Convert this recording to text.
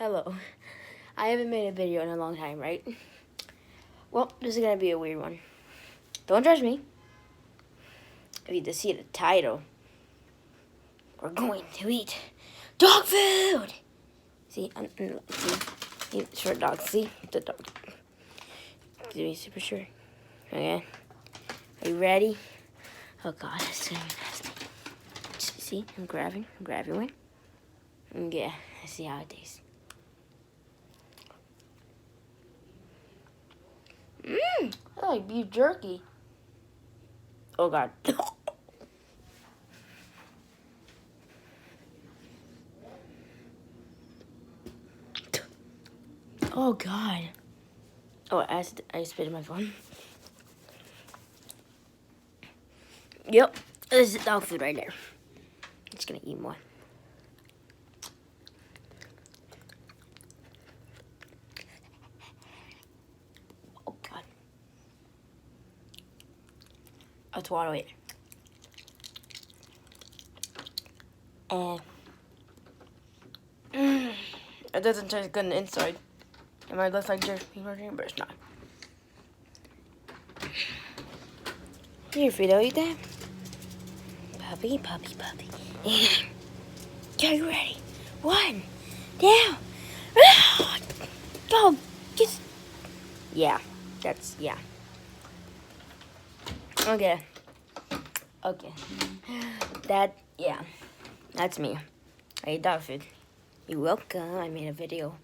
Hello. I haven't made a video in a long time, right? Well, this is gonna be a weird one. Don't judge me. If you just see the title, we're going to eat dog food. See, see, short dog. See the dog. To be super sure. Okay. Are you ready? Oh God, it's gonna be nasty. See, I'm grabbing one. Yeah, let's see how it tastes. I like beef jerky. Oh God. Oh God. Oh, I spit in my phone. Yep, this is dog food right there. I'm just gonna eat more. Oh God. I'll swallow it. And it doesn't taste good on the inside. It might look like jerky, but it's not. Here, Frito, eat that. Puppy. Are you ready? 1, down. Go, just. Yeah, yeah. Okay. Yeah, that's me. I ate dog food. You're welcome. I made a video.